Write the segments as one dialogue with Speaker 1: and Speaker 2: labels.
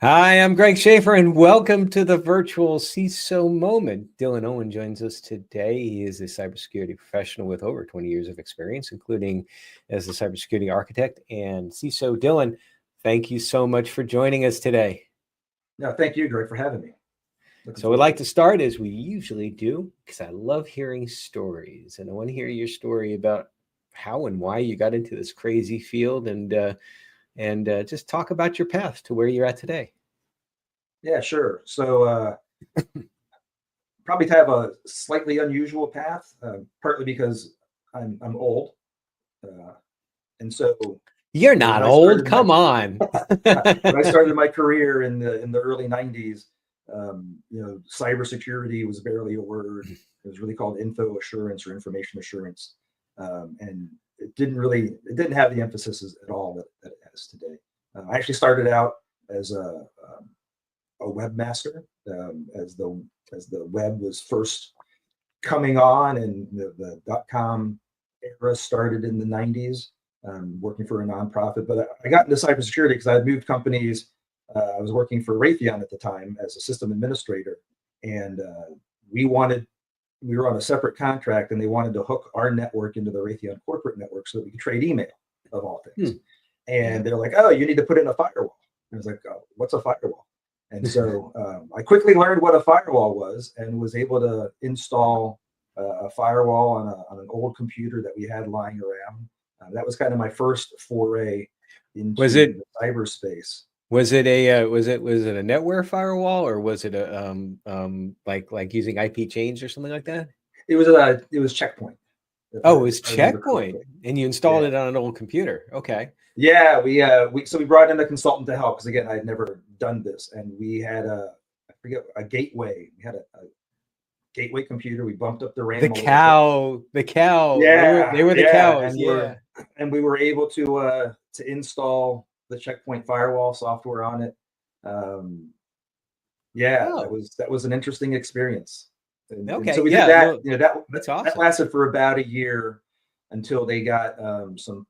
Speaker 1: Hi, I'm Greg Schaefer, and welcome to the Virtual CISO Moment. Dylan Owen joins us today. He is a cybersecurity professional with over 20 years of experience, including as a cybersecurity architect and CISO. Dylan, thank you so much for joining us today.
Speaker 2: No, thank you, Greg, for having me.
Speaker 1: So we'd like to start as we usually do, because I love hearing stories, and I want to hear your story about how and why you got into this crazy field, and just talk about your path to where you're at today.
Speaker 2: Yeah, sure. So probably have a slightly unusual path, partly because I'm old, and so
Speaker 1: You're not old. Come on.
Speaker 2: When I started my career in the early '90s, cybersecurity was barely a word. It was really called info assurance or information assurance, and it didn't have the emphasis at all that it has today. I actually started out as a webmaster, as the web was first coming on, and the .com era started in the '90s. Working for a nonprofit, but I got into cybersecurity because I had moved companies. I was working for Raytheon at the time as a system administrator, and we were on a separate contract, and they wanted to hook our network into the Raytheon corporate network so that we could trade email, of all things. And they're like, "Oh, you need to put in a firewall." And I was like, "Oh, what's a firewall?" And so I quickly learned what a firewall was and was able to install a firewall on an old computer that we had lying around. That was kind of my first foray into the cyberspace.
Speaker 1: Was it a was it a network firewall, or was it a like using IP chains or something like that?
Speaker 2: It was Checkpoint.
Speaker 1: Oh, it was Checkpoint, and you installed it on an old computer. Okay.
Speaker 2: Yeah, we brought in a consultant to help because, again, I had never done this, and we had a gateway. We had a gateway computer. We bumped up the RAM.
Speaker 1: The cow.
Speaker 2: Yeah,
Speaker 1: they were the cows.
Speaker 2: And we were able to install the Checkpoint firewall software on it. That was an interesting experience. And so we did that.
Speaker 1: That's awesome.
Speaker 2: That lasted for about a year until they got some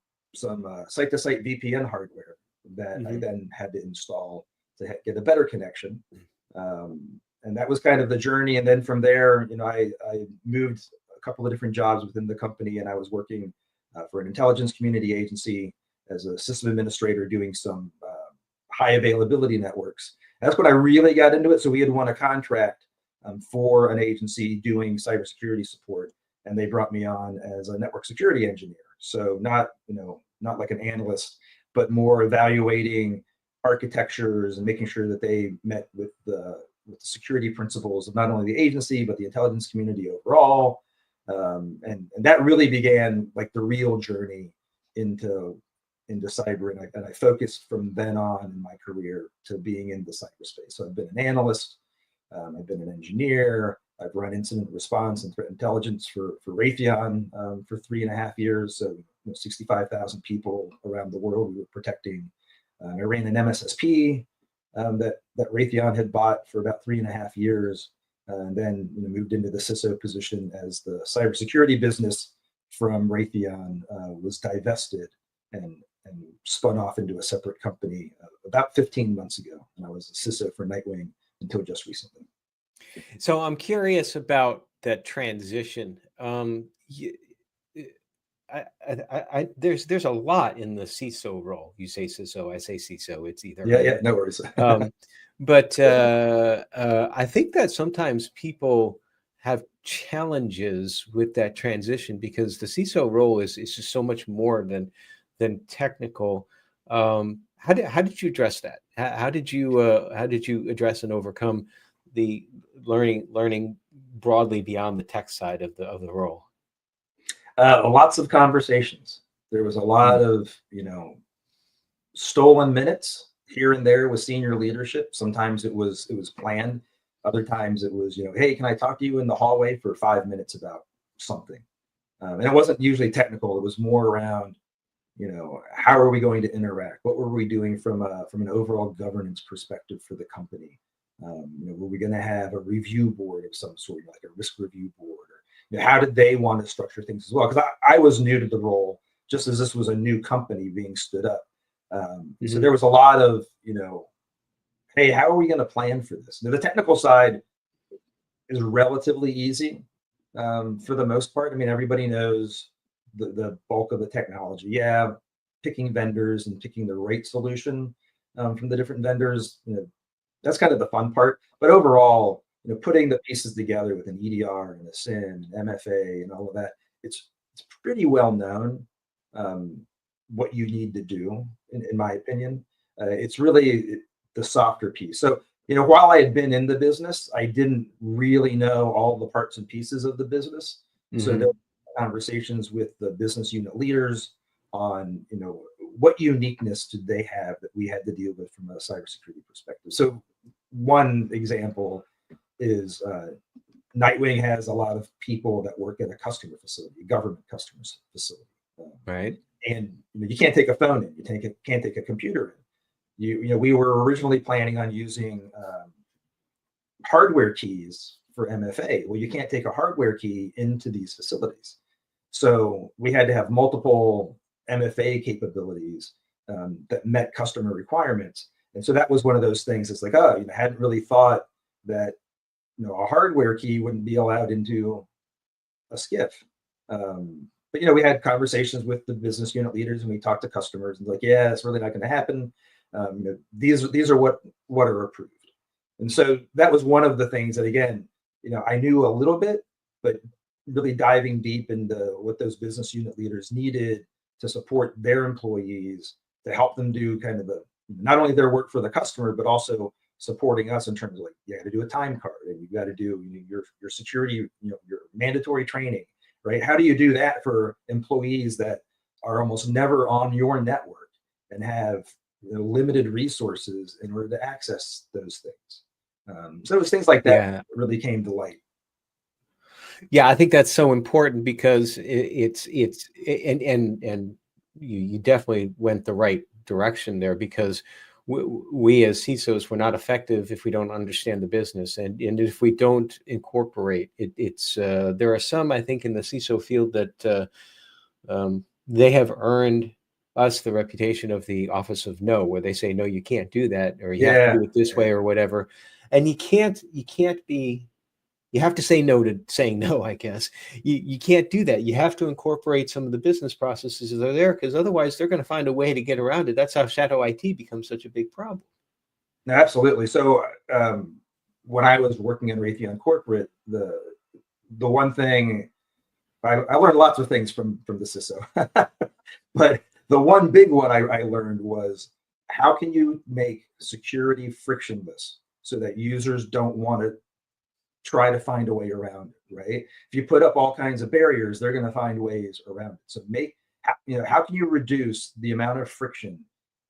Speaker 2: site-to-site VPN hardware that I then had to install to get a better connection. And that was kind of the journey. And then from there, I moved a couple of different jobs within the company, and I was working for an intelligence community agency as a system administrator doing some high availability networks. And that's when I really got into it. So we had won a contract for an agency doing cybersecurity support, and they brought me on as a network security engineer. So not like an analyst, but more evaluating architectures and making sure that they met with the security principles of not only the agency, but the intelligence community overall. And that really began like the real journey into cyber. And I focused from then on in my career to being in the cyberspace. So I've been an analyst, I've been an engineer, I've run incident response and threat intelligence for Raytheon for 3.5 years. So 65,000 people around the world we were protecting. I ran an MSSP that Raytheon had bought for about 3.5 years, and then moved into the CISO position as the cybersecurity business from Raytheon was divested and spun off into a separate company about 15 months ago. And I was a CISO for Nightwing until just recently.
Speaker 1: So I'm curious about that transition. There's a lot in the CISO role. You say CISO, I say CISO. It's either
Speaker 2: no worries.
Speaker 1: But I think that sometimes people have challenges with that transition because the CISO role is just so much more than technical. How did you address that? How did you address and overcome the learning broadly beyond the tech side of the role?
Speaker 2: Lots of conversations. There was a lot of stolen minutes here and there with senior leadership. Sometimes it was planned. Other times it was hey, can I talk to you in the hallway for 5 minutes about something? And it wasn't usually technical. It was more around how are we going to interact? What were we doing from an overall governance perspective for the company? Were we going to have a review board of some sort, like a risk review board? Or how did they want to structure things as well? Because I was new to the role, just as this was a new company being stood up. So there was a lot of hey, how are we going to plan for this? Now, the technical side is relatively easy for the most part. I mean, everybody knows the bulk of the technology. Yeah, picking vendors and picking the right solution from the different vendors, that's kind of the fun part. But overall, putting the pieces together with an EDR and a SIM, and MFA, and all of that, it's pretty well known what you need to do, in my opinion. It's really the softer piece. So, while I had been in the business, I didn't really know all the parts and pieces of the business. So there were conversations with the business unit leaders on, what uniqueness did they have that we had to deal with from a cybersecurity perspective. So one example is Nightwing has a lot of people that work at a customer facility, government customers facility.
Speaker 1: Right.
Speaker 2: And you can't take a phone in, can't take a computer in. We were originally planning on using hardware keys for MFA. Well, you can't take a hardware key into these facilities. So we had to have multiple MFA capabilities that met customer requirements. And so that was one of those things. It's like, I hadn't really thought that, a hardware key wouldn't be allowed into a SCIF. But we had conversations with the business unit leaders, and we talked to customers, and like, yeah, it's really not going to happen. These are what are approved. And so that was one of the things that, again, I knew a little bit, but really diving deep into what those business unit leaders needed to support their employees, to help them do kind of not only their work for the customer, but also supporting us in terms of, like, you got to do a time card, and you got to do your security, your mandatory training, right? How do you do that for employees that are almost never on your network and have limited resources in order to access those things? So it was things like that really came to light.
Speaker 1: Yeah, I think that's so important, because it's and you definitely went the right direction there, because we as CISOs, we're not effective if we don't understand the business, and if we don't incorporate it. It's there are some, I think, in the CISO field that they have earned us the reputation of the office of no, where they say, no, you can't do that, or you have to do it this way, or whatever. And you have to say no to saying no, I guess. You can't do that. You have to incorporate some of the business processes that are there, because otherwise they're going to find a way to get around it. That's how shadow IT becomes such a big problem.
Speaker 2: No, absolutely. So when I was working in Raytheon corporate, the one thing, I learned lots of things from the CISO, but the one big one I learned was, how can you make security frictionless so that users don't want to try to find a way around it, right? If you put up all kinds of barriers, they're going to find ways around it. So how can you reduce the amount of friction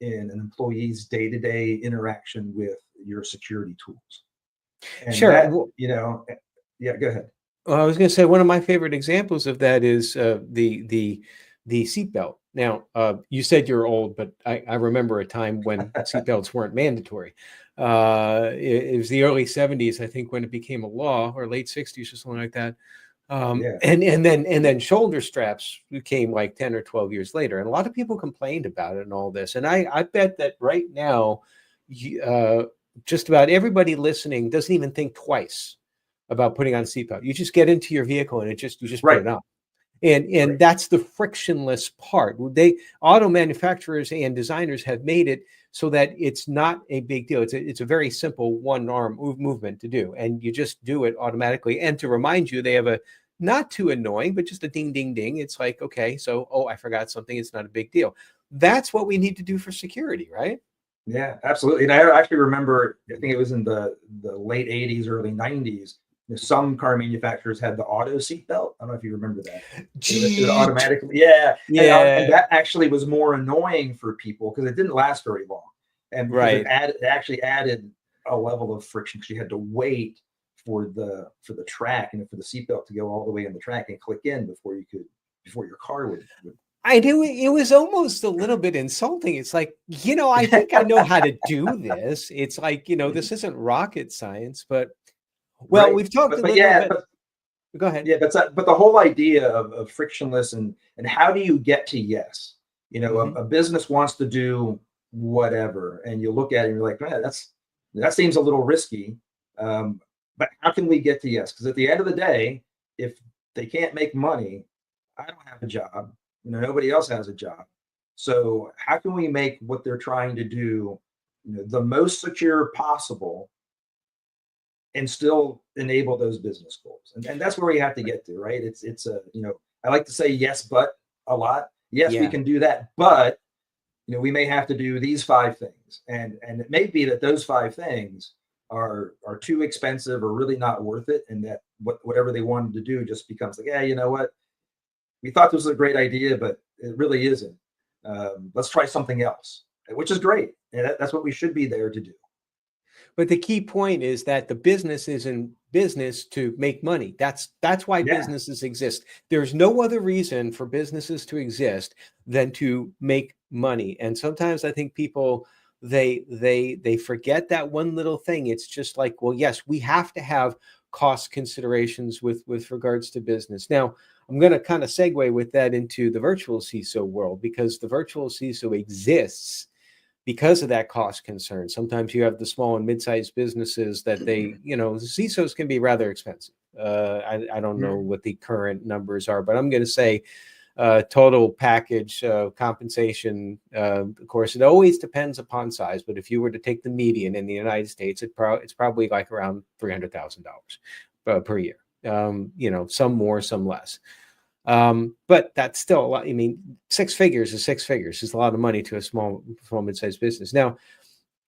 Speaker 2: in an employee's day-to-day interaction with your security tools? And
Speaker 1: sure.
Speaker 2: that, yeah, go ahead.
Speaker 1: Well, I was going to say, one of my favorite examples of that is the seatbelt. Now, you said you're old, but I remember a time when seatbelts weren't mandatory. It was the early 70s, I think, when it became a law, or late 60s or something like that. And then shoulder straps came like 10 or 12 years later. And a lot of people complained about it and all this. And I bet that right now, just about everybody listening doesn't even think twice about putting on a seatbelt. You just get into your vehicle and you just put it on. And that's the frictionless part. Auto manufacturers and designers have made it so that it's not a big deal. It's a very simple one-arm movement to do, and you just do it automatically. And to remind you, they have a not too annoying, but just a ding, ding, ding. It's like, okay, so I forgot something. It's not a big deal. That's what we need to do for security, right?
Speaker 2: Yeah, absolutely. And I actually remember, I think it was in the late 80s, early 90s. Some car manufacturers had the auto seatbelt. I don't know if you remember that. It would automatically, and that actually was more annoying for people because it didn't last very long, and it actually added a level of friction because you had to wait for the track and for the seatbelt to go all the way in the track and click in before your car would.
Speaker 1: I do. It was almost a little bit insulting. It's like, I think I know how to do this. It's like, this isn't rocket science, but. Well, we've talked a little bit. Go ahead.
Speaker 2: Yeah, but the whole idea of frictionless and how do you get to yes? A business wants to do whatever, and you look at it and you're like, man, That seems a little risky, but how can we get to yes? Because at the end of the day, if they can't make money, I don't have a job. Nobody else has a job. So how can we make what they're trying to do, the most secure possible, and still enable those business goals? And that's where we have to get to, right? It's a I like to say yes, but a lot. Yes, we
Speaker 1: Yeah.
Speaker 2: can do that, but we may have to do these 5 things, and it may be that those 5 things are too expensive or really not worth it, and that whatever they wanted to do just becomes like, yeah, you know what, we thought this was a great idea, but it really isn't. Let's try something else, which is great, and that's what we should be there to do.
Speaker 1: But the key point is that the business is in business to make money. That's why
Speaker 2: Yeah,
Speaker 1: businesses exist. There's no other reason for businesses to exist than to make money. And sometimes I think people they forget that one little thing. It's just like, well, yes, we have to have cost considerations with regards to business. Now, I'm going to kind of segue with that into the virtual CISO world, because the virtual CISO exists because of that cost concern. Sometimes you have the small and mid-sized businesses that the CISOs can be rather expensive. I don't know what the current numbers are, but I'm going to say total package compensation. Of course, it always depends upon size, but if you were to take the median in the United States, it's probably like around $300,000 per year. Some more, some less. But that's still a lot. I mean, 6 figures is 6 figures. It's a lot of money to a small mid-sized business. Now,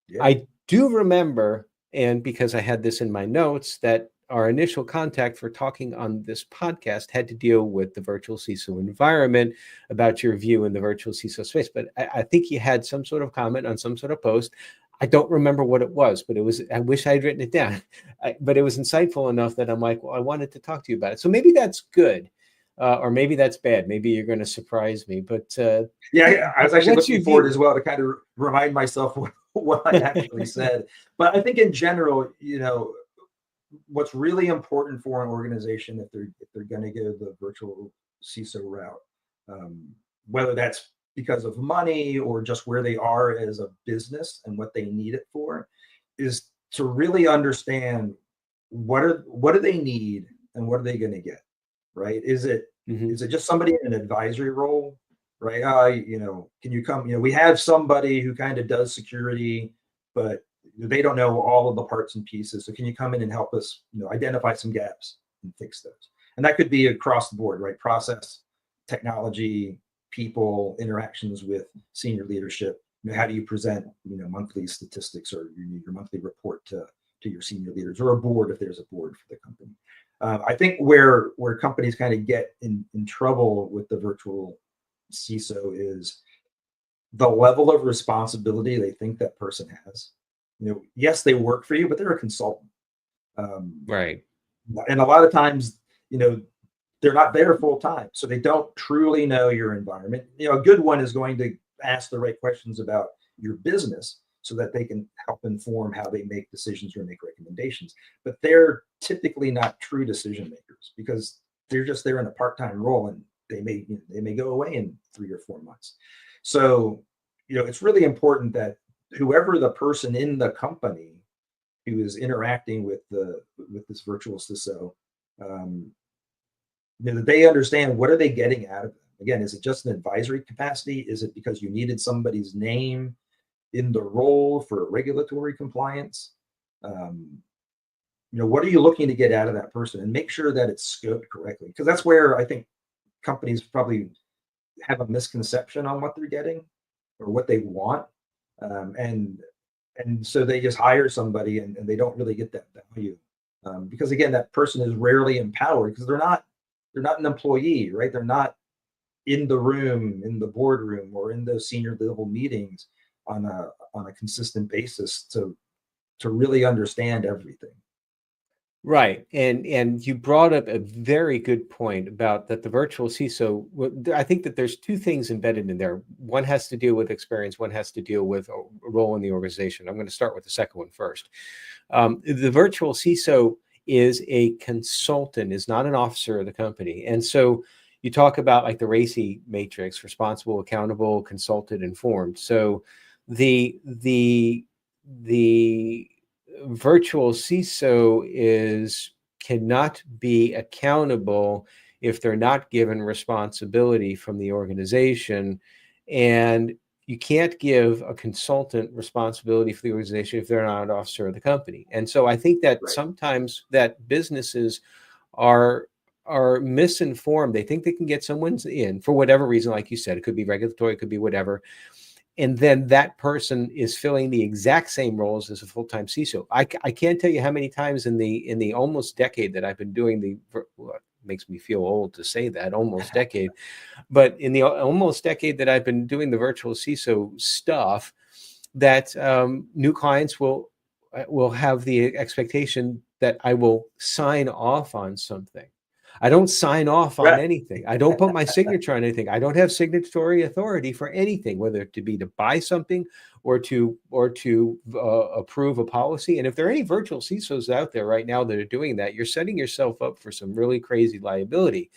Speaker 2: yeah,
Speaker 1: I do remember, and because I had this in my notes, that our initial contact for talking on this podcast had to deal with the virtual CISO environment, about your view in the virtual CISO space. But I think you had some sort of comment on some sort of post. I don't remember what it was, but I wish I had written it down. But it was insightful enough that I'm like, well, I wanted to talk to you about it. So maybe that's good. Or maybe that's bad. Maybe you're going to surprise me. But
Speaker 2: yeah. I was actually
Speaker 1: what's your
Speaker 2: looking forward
Speaker 1: view?
Speaker 2: as well to kind of remind myself what I actually said. But I think in general, what's really important for an organization, if they're going to go the virtual CISO route, um, whether that's because of money or just where they are as a business and what they need it for, is to really understand what do they need and what are they going to get, right?
Speaker 1: Mhm.
Speaker 2: Is it just somebody in an advisory role, right? Can you come? We have somebody who kind of does security, but they don't know all of the parts and pieces. So can you come in and help us, identify some gaps and fix those? And that could be across the board, right? Process, technology, people, interactions with senior leadership. How do you present, monthly statistics or your monthly report to your senior leaders, or a board if there's a board for the company? I think where companies kind of get in trouble with the virtual CISO is the level of responsibility they think that person has. Yes, they work for you, but they're a consultant. Um,
Speaker 1: Right.
Speaker 2: and a lot of times, they're not there full time, so they don't truly know your environment. A good one is going to ask the right questions about your business so that they can help inform how they make decisions or make recommendations. But they're typically not true decision makers, because they're just there in a part-time role, and they may go away in 3 or 4 months. So, it's really important that whoever the person in the company who is interacting with this virtual CISO, um, that they understand what are they getting out of them. Again, is it just an advisory capacity? Is it because you needed somebody's name in the role for regulatory compliance? What are you looking to get out of that person, and make sure that it's scoped correctly? Because that's where I think companies probably have a misconception on what they're getting or what they want. And so they just hire somebody, and they don't really get that value, because again, that person is rarely empowered, because they're not an employee, right? They're not in the room, in the boardroom, or in those senior level meetings on a consistent basis to really understand everything.
Speaker 1: Right. And you brought up a very good point about that the virtual CISO. I think that there's 2 things embedded in there. One has to deal with experience, one has to deal with a role in the organization. I'm going to start with the second one first. The virtual CISO is a consultant, is not an officer of the company. And so you talk about like the RACI matrix: responsible, accountable, consulted, informed. So the virtual CISO cannot be accountable if they're not given responsibility from the organization. And you can't give a consultant responsibility for the organization if they're not an officer of the company. And so I think that sometimes that businesses are misinformed. They think they can get someone in for whatever reason, like you said, it could be regulatory, it could be whatever. And then that person is filling the exact same roles as a full-time CISO. I can't tell you how many times in the almost decade that I've been doing well, it makes me feel old to say that, almost decade, but in the almost decade that I've been doing the virtual CISO stuff, that new clients will have the expectation that I will sign off on something. I don't sign off on anything. I don't put my signature on anything. I don't have signatory authority for anything, whether it to be to buy something or to approve a policy. And if there are any virtual CISOs out there right now that are doing that, you're setting yourself up for some really crazy liability.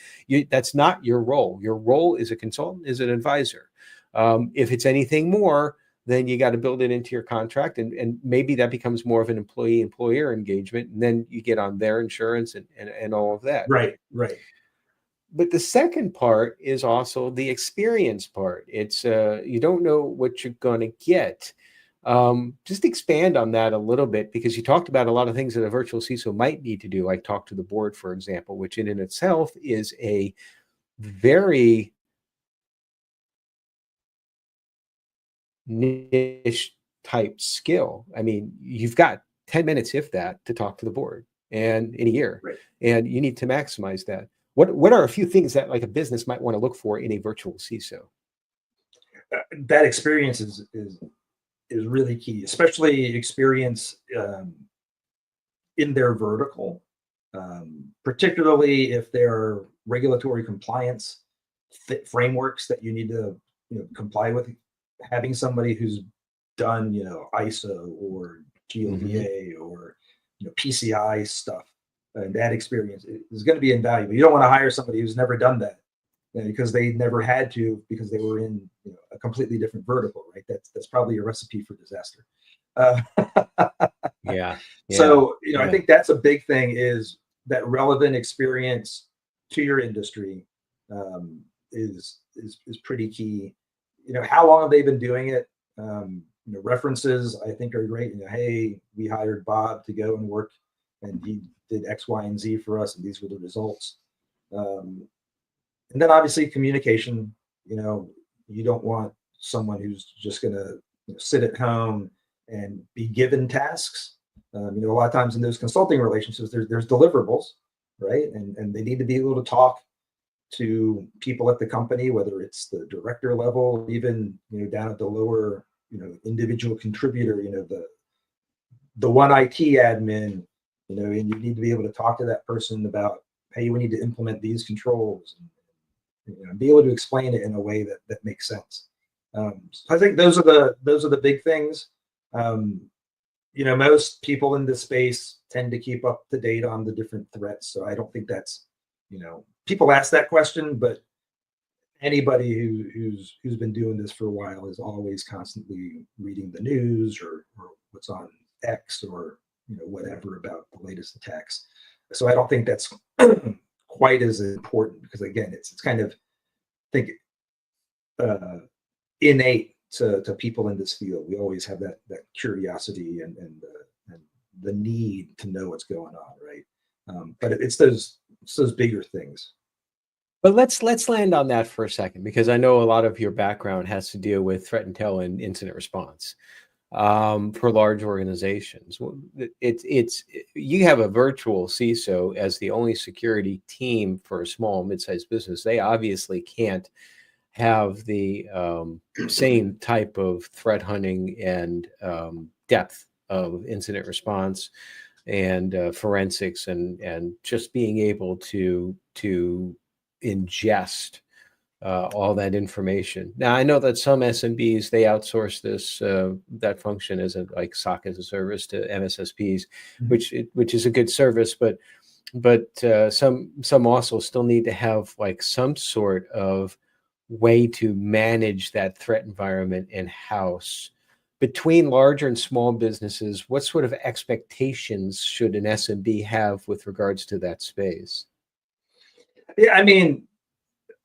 Speaker 1: That's not your role. Your role as a consultant is an advisor. If it's anything more, then you got to build it into your contract, and maybe that becomes more of an employee-employer engagement, and then you get on their insurance and all of that.
Speaker 2: Right.
Speaker 1: But the second part is also the experience part. It's you don't know what you're going to get. Just expand on that a little bit, because you talked about a lot of things that a virtual CISO might need to do, like talk to the board, for example, which in itself is a very niche type skill. I mean, you've got 10 minutes, if that, to talk to the board, and in a year, and you need to maximize that. What are a few things that like a business might want to look for in a virtual CISO?
Speaker 2: That experience is really key, especially experience in their vertical, particularly if there are regulatory compliance frameworks that you need to comply with. Having somebody who's done ISO or GLVA or PCI stuff, and that experience is going to be invaluable. You don't want to hire somebody who's never done that, because they never had to, because they were in a completely different vertical, right? That's probably a recipe for disaster. So I think that's a big thing, is that relevant experience to your industry is pretty key. How long have they been doing it? References, I think, are great. Hey, we hired Bob to go and work, and he did X, Y, and Z for us, and these were the results. And then obviously communication. You don't want someone who's just going to sit at home and be given tasks. A lot of times in those consulting relationships, there's deliverables, right? And they need to be able to talk to people at the company, whether it's the director level, even down at the lower individual contributor, the one IT admin, and you need to be able to talk to that person about, hey, we need to implement these controls, and be able to explain it in a way that makes sense. So I think those are the big things. Most people in this space tend to keep up to date on the different threats, so I don't think that's people ask that question, but anybody who's been doing this for a while is always constantly reading the news or what's on X or whatever about the latest attacks. So I don't think that's quite as important, because again, it's kind of, I think, innate to people in this field. We always have that curiosity and the need to know what's going on, right? But it's those bigger things.
Speaker 1: But let's land on that for a second, because I know a lot of your background has to deal with threat intel and incident response for large organizations. It's you have a virtual CISO as the only security team for a small mid-sized business. They obviously can't have the same type of threat hunting and depth of incident response and forensics and just being able to ingest all that information. Now, I know that some SMBs, they outsource that function as like SOC as a service to MSSPs, which is a good service, but some also still need to have like some sort of way to manage that threat environment in-house. between larger and small businesses, what sort of expectations should an SMB have with regards to that space?
Speaker 2: Yeah, I mean,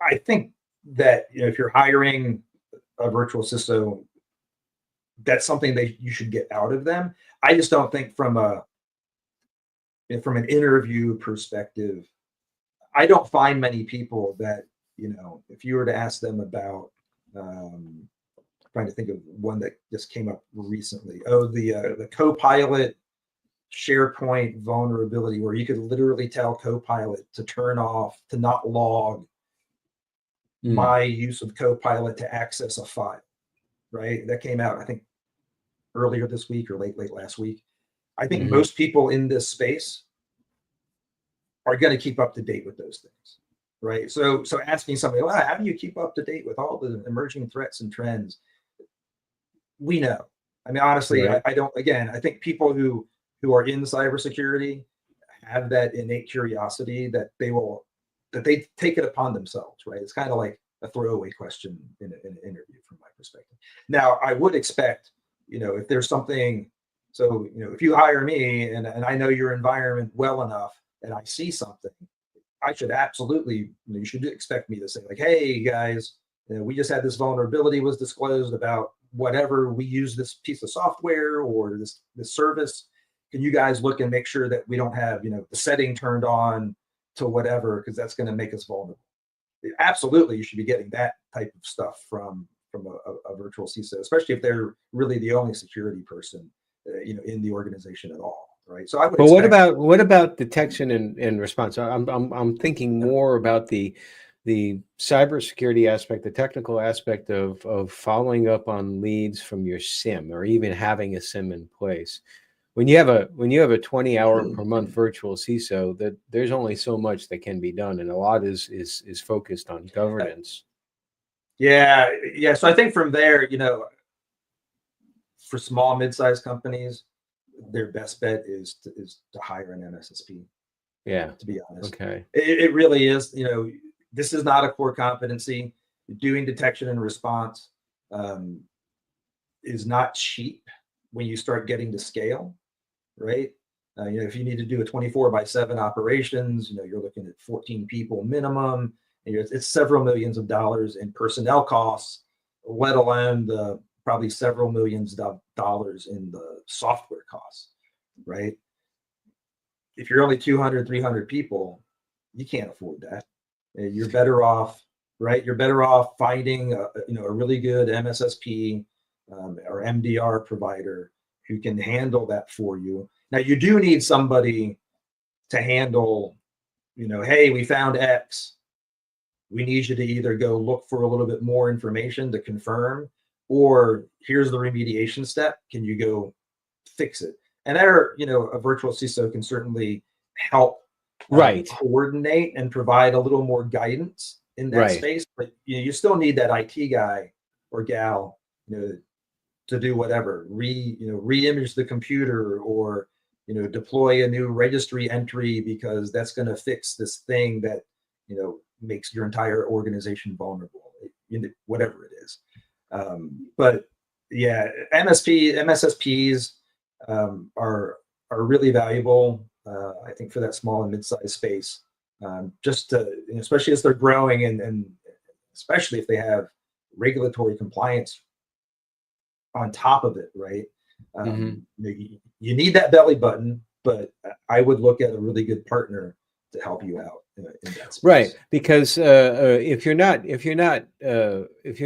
Speaker 2: I think that if you're hiring a virtual CISO, that's something that you should get out of them. I just don't think from an interview perspective, I don't find many people that, if you were to ask them about, trying to think of one that just came up recently. Oh, the Copilot SharePoint vulnerability, where you could literally tell Copilot to turn off, to not log my use of Copilot to access a file, right? That came out, I think, earlier this week or late last week. I think most people in this space are going to keep up to date with those things, right? So asking somebody, well, how do you keep up to date with all the emerging threats and trends? We know. I mean, honestly,
Speaker 1: Right.
Speaker 2: I don't. Again, I think people who are in cybersecurity have that innate curiosity that they take it upon themselves, right? It's kind of like a throwaway question in an interview from my perspective. Now, I would expect, if there's something, so, if you hire me and I know your environment well enough and I see something, I should absolutely, you should expect me to say like, hey guys, we just had this vulnerability was disclosed about whatever, we use this piece of software or this service. Can you guys look and make sure that we don't have, the setting turned on to whatever, because that's going to make us vulnerable. Absolutely, you should be getting that type of stuff from a virtual CISO, especially if they're really the only security person, in the organization at all, right? So I would.
Speaker 1: But what about detection and response? I'm thinking more about the cybersecurity aspect, the technical aspect of following up on leads from your SIM, or even having a SIM in place. When you have a 20-hour per month virtual CISO, that there's only so much that can be done, and a lot is focused on governance.
Speaker 2: Yeah. So I think from there, for small mid-sized companies, their best bet is to hire an MSSP.
Speaker 1: Yeah.
Speaker 2: To be honest.
Speaker 1: Okay.
Speaker 2: It really is. This is not a core competency. Doing detection and response is not cheap when you start getting to scale, right? If you need to do a 24/7 operations, you're looking at 14 people minimum. And it's several millions of dollars in personnel costs, let alone the probably several millions of dollars in the software costs, right? If you're only 200, 300 people, you can't afford that. You're better off, right? You're better off finding a really good MSSP or MDR provider who can handle that for you. Now, you do need somebody to handle, hey, we found X. We need you to either go look for a little bit more information to confirm, or here's the remediation step. Can you go fix it? And there, a virtual CISO can certainly help coordinate and provide a little more guidance in that space. But you still need that IT guy or gal, to do whatever, re-image the computer, or deploy a new registry entry, because that's going to fix this thing that makes your entire organization vulnerable, whatever it is. But yeah, MSSPs are really valuable, I think, for that small and mid-sized space, just to, especially as they're growing, and especially if they have regulatory compliance on top of it, right? You need that belly button, but I would look at a really good partner to help you out in that space.
Speaker 1: Right, because if you're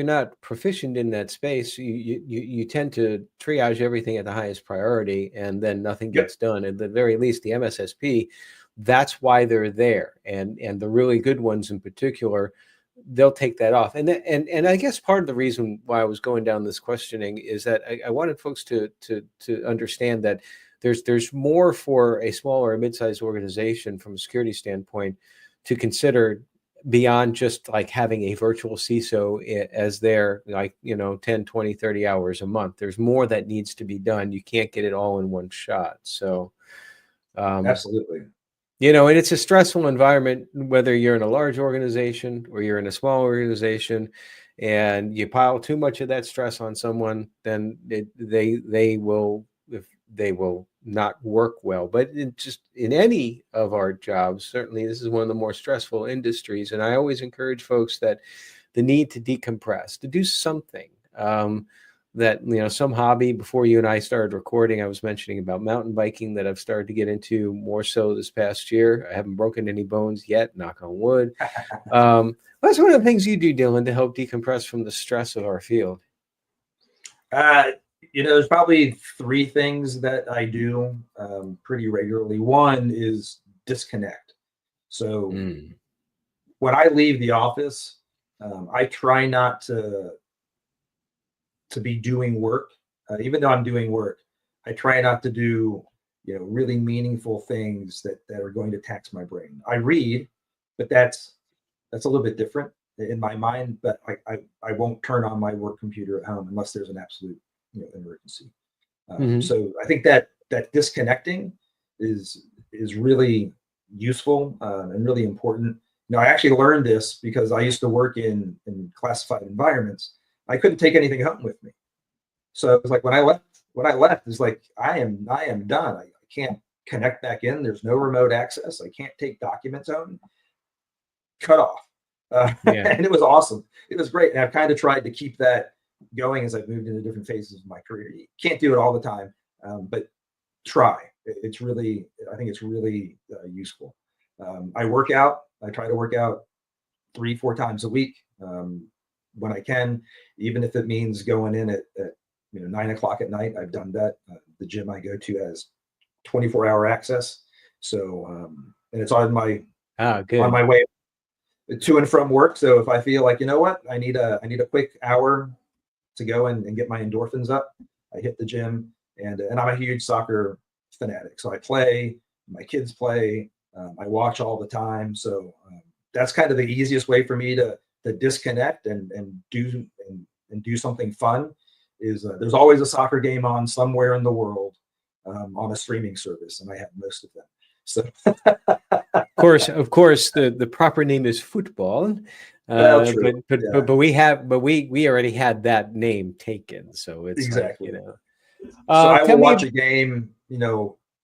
Speaker 1: not proficient in that space, you tend to triage everything at the highest priority, and then nothing gets done. At the very least, the MSSP, that's why they're there, and the really good ones in particular, they'll take that off. And I guess part of the reason why I was going down this questioning is that I wanted folks to understand that there's more for a smaller or mid-sized organization from a security standpoint to consider beyond just like having a virtual CISO as their 10, 20, 30 hours a month. There's more that needs to be done. You can't get it all in one shot. So
Speaker 2: absolutely.
Speaker 1: And it's a stressful environment, whether you're in a large organization or you're in a small organization. and you pile too much of that stress on someone, then they will, if they will not work well. But just in any of our jobs, certainly this is one of the more stressful industries, and I always encourage folks that the need to decompress, to do something. That, some hobby. Before you and I started recording, I was mentioning about mountain biking that I've started to get into more so this past year. I haven't broken any bones yet, knock on wood. What's one of the things you do, Dylan, to help decompress from the stress of our field?
Speaker 2: There's probably three things that I do pretty regularly. One is disconnect. So when I leave the office, I try not to be doing work. Even though I'm doing work, I try not to do really meaningful things that are going to tax my brain. I read, but that's a little bit different in my mind. But I won't turn on my work computer at home unless there's an absolute emergency. So I think that disconnecting is really useful and really important. I actually learned this because I used to work in classified environments. I couldn't take anything home with me. So it was like when I left, it's like I am done. I can't connect back in. There's no remote access. I can't take documents home. Cut off. And it was awesome. It was great. And I've kind of tried to keep that going as I've moved into different phases of my career. You can't do it all the time, but try. It's really, I think it's really useful. I work out. I try to work out 3-4 times a week when I can, even if it means going in at 9 o'clock at night. I've done that. The gym I go to has 24-hour access, so and it's on my way to and from work. So if I feel like I need a quick hour to go and get my endorphins up, I hit the gym, and I'm a huge soccer fanatic. So I play, my kids play, I watch all the time. So that's kind of the easiest way for me to disconnect and do something fun. Is there's always a soccer game on somewhere in the world on a streaming service, and I have most of them. So
Speaker 1: of course, the proper name is football. But we already had that name taken, so it's
Speaker 2: exactly. So I will watch a game,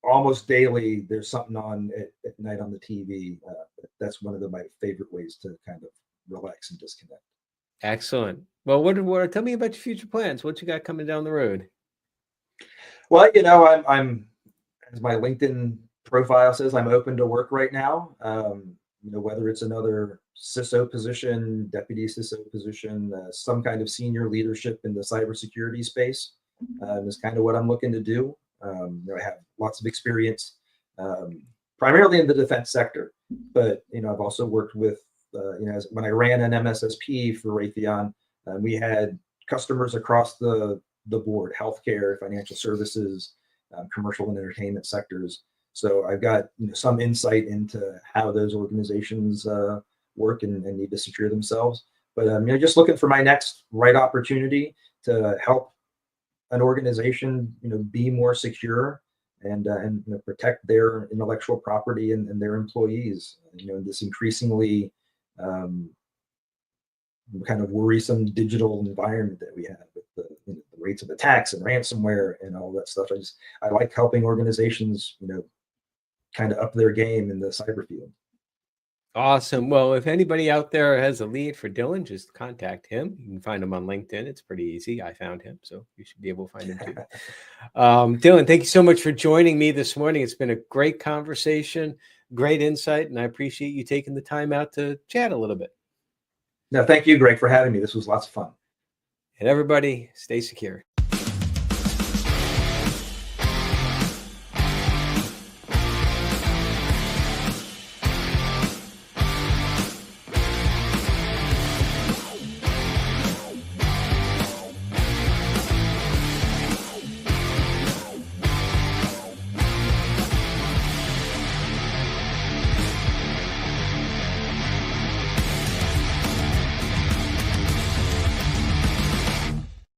Speaker 2: almost daily. There's something on at night on the TV. That's one of my favorite ways to kind of relax and disconnect.
Speaker 1: Excellent. Well, what tell me about your future plans. What you got coming down the road?
Speaker 2: Well, I'm as my LinkedIn profile says, I'm open to work right now. Whether it's another CISO position, deputy CISO position, some kind of senior leadership in the cybersecurity space is kind of what I'm looking to do. I have lots of experience, primarily in the defense sector, but I've also worked with when I ran an MSSP for Raytheon, we had customers across the board: healthcare, financial services, commercial and entertainment sectors. So I've got some insight into how those organizations work and need to secure themselves. But just looking for my next right opportunity to help an organization be more secure and protect their intellectual property and their employees. In this increasingly kind of worrisome digital environment that we have with the rates of attacks and ransomware and all that stuff. I like helping organizations kind of up their game in the cyber field.
Speaker 1: Awesome. Well, if anybody out there has a lead for Dylan, just contact him. You can find him on LinkedIn. It's pretty easy. I found him, so you should be able to find him too. Dylan, thank you so much for joining me this morning. It's been a great conversation, great insight, and I appreciate you taking the time out to chat a little bit.
Speaker 2: No, thank you, Greg, for having me. This was lots of fun.
Speaker 1: And everybody, stay secure.